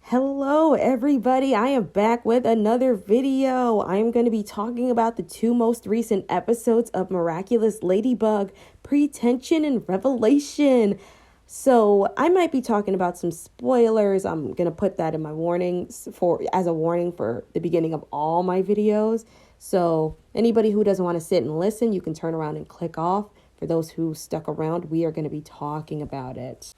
Hello everybody, I am back with another video. I am going to be talking about the two most recent episodes of Miraculous Ladybug, Pretension and Revelation. So I might be talking about some spoilers. I'm going to put that in my warnings as a warning for the beginning of all my videos. So anybody who doesn't want to sit and listen, you can turn around and click off. For those who stuck around, we are going to be talking about it.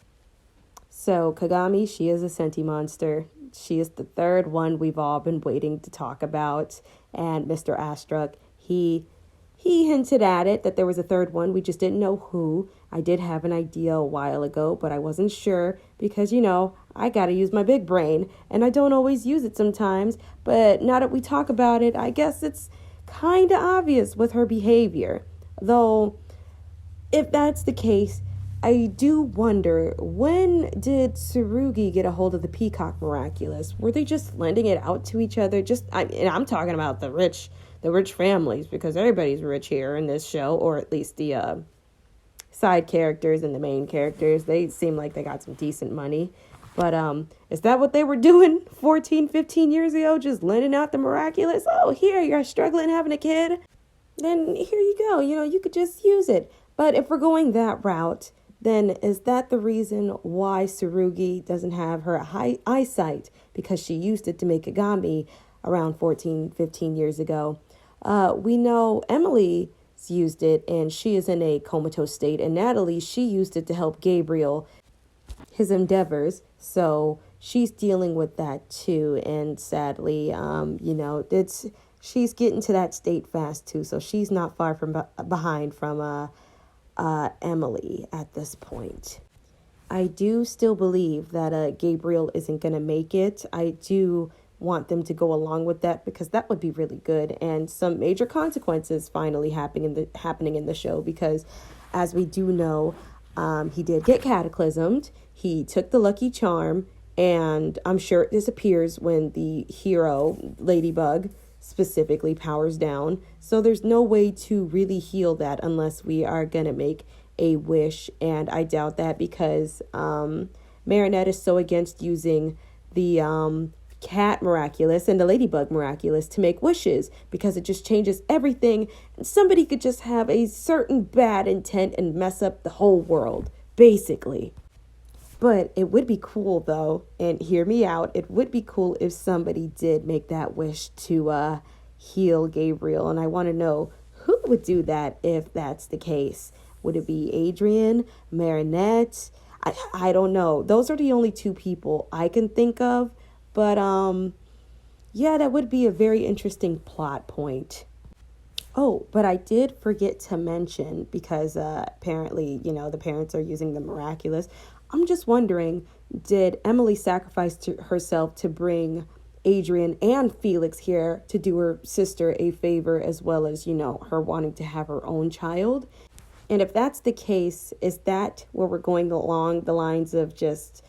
So Kagami, she is a senti monster. She is the third one we've all been waiting to talk about. And Mr. Astruck, he hinted at it that there was a third one. We just didn't know who. I did have an idea a while ago, but I wasn't sure because, I got to use my big brain and I don't always use it sometimes. But now that we talk about it, I guess it's kind of obvious with her behavior. Though, if that's the case, I do wonder, when did Tsurugi get a hold of the Peacock Miraculous? Were they just lending it out to each other? I'm talking about the rich families, because everybody's rich here in this show, or at least the side characters and the main characters. They seem like they got some decent money. But is that what they were doing 14, 15 years ago? Just lending out the Miraculous? Oh, here, you're struggling having a kid? Then here you go. You could just use it. But if we're going that route, then is that the reason why Tsurugi doesn't have her high eyesight? Because she used it to make Kagami around 14, 15 years ago. We know Emily's used it and she is in a comatose state. And Natalie, she used it to help Gabriel, his endeavors. So she's dealing with that too. And sadly, she's getting to that state fast too. So she's not far from behind from Emily at this point. I do still believe that Gabriel isn't going to make it. I do want them to go along with that because that would be really good, and some major consequences finally happening in the show, because as we do know, he did get cataclysmed. He took the lucky charm, and I'm sure it disappears when the hero Ladybug specifically powers down. So there's no way to really heal that unless we are going to make a wish. And I doubt that because Marinette is so against using the cat Miraculous and the Ladybug Miraculous to make wishes, because it just changes everything. And somebody could just have a certain bad intent and mess up the whole world, basically. But it would be cool, though, and hear me out, it would be cool if somebody did make that wish to heal Gabriel. And I want to know who would do that if that's the case. Would it be Adrian, Marinette? I don't know. Those are the only two people I can think of. But, yeah, that would be a very interesting plot point. Oh, but I did forget to mention, because apparently, the parents are using the Miraculous. I'm just wondering, did Emily sacrifice herself to bring Adrian and Felix here to do her sister a favor, as well as, her wanting to have her own child? And if that's the case, is that where we're going along the lines of just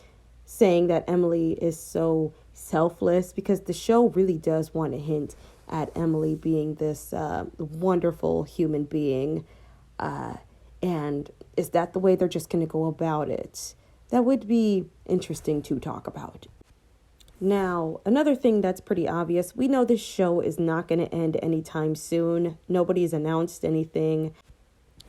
saying that Emily is so selfless? Because the show really does want to hint at Emily being this wonderful human being. And is that the way they're just going to go about it? That would be interesting to talk about. Now, another thing that's pretty obvious, we know this show is not going to end anytime soon. Nobody's announced anything.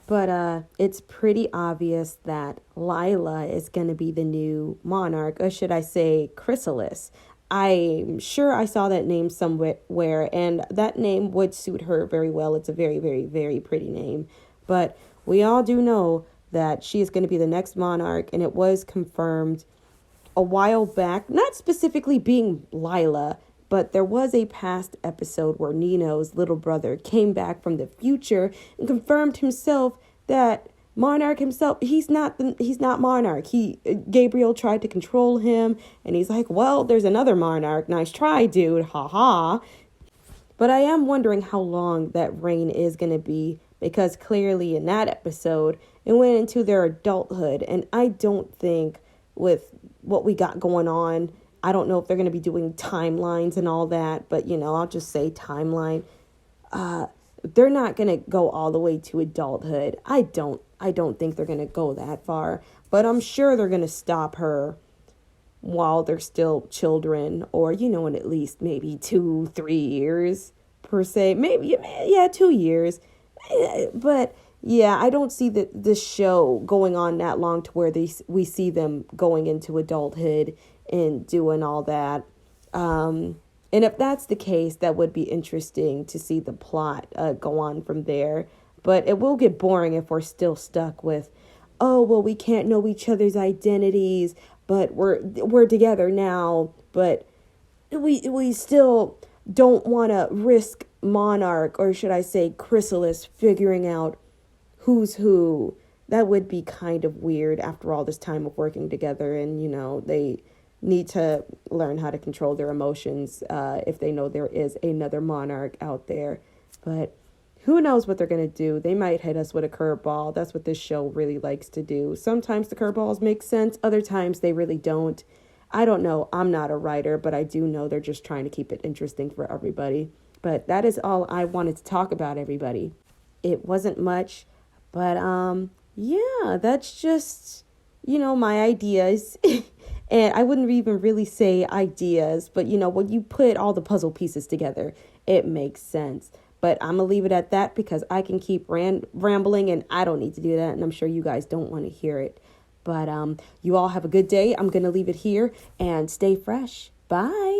But it's pretty obvious that Lila is going to be the new monarch, or should I say Chrysalis. I'm sure I saw that name somewhere, and that name would suit her very well. It's a very, very, very pretty name. But we all do know that she is going to be the next monarch, and it was confirmed a while back, not specifically being Lila, but there was a past episode where Nino's little brother came back from the future and confirmed himself that Monarch himself, he's not Monarch. Gabriel tried to control him, and he's like, well, there's another Monarch. Nice try, dude. Ha ha. But I am wondering how long that reign is going to be, because clearly in that episode, it went into their adulthood. And I don't think with what we got going on, I don't know if they're going to be doing timelines and all that, but, I'll just say timeline. They're not going to go all the way to adulthood. I don't think they're going to go that far, but I'm sure they're going to stop her while they're still children, or, in at least maybe 2-3 years per se, maybe, yeah, 2 years. But yeah, I don't see this show going on that long to where we see them going into adulthood and doing all that. And if that's the case, that would be interesting to see the plot go on from there. But it will get boring if we're still stuck with, oh, well, we can't know each other's identities, but we're together now, but we still don't want to risk Monarch, or should I say Chrysalis, figuring out who's who. That would be kind of weird after all this time of working together, and they need to learn how to control their emotions if they know there is another Monarch out there. But who knows what they're going to do? They might hit us with a curveball. That's what this show really likes to do. Sometimes the curveballs make sense. Other times they really don't. I don't know. I'm not a writer, but I do know they're just trying to keep it interesting for everybody. But that is all I wanted to talk about, everybody. It wasn't much, but yeah, that's just, my ideas. And I wouldn't even really say ideas, but when you put all the puzzle pieces together, it makes sense. But I'm going to leave it at that because I can keep rambling, and I don't need to do that. And I'm sure you guys don't want to hear it. But you all have a good day. I'm going to leave it here and stay fresh. Bye.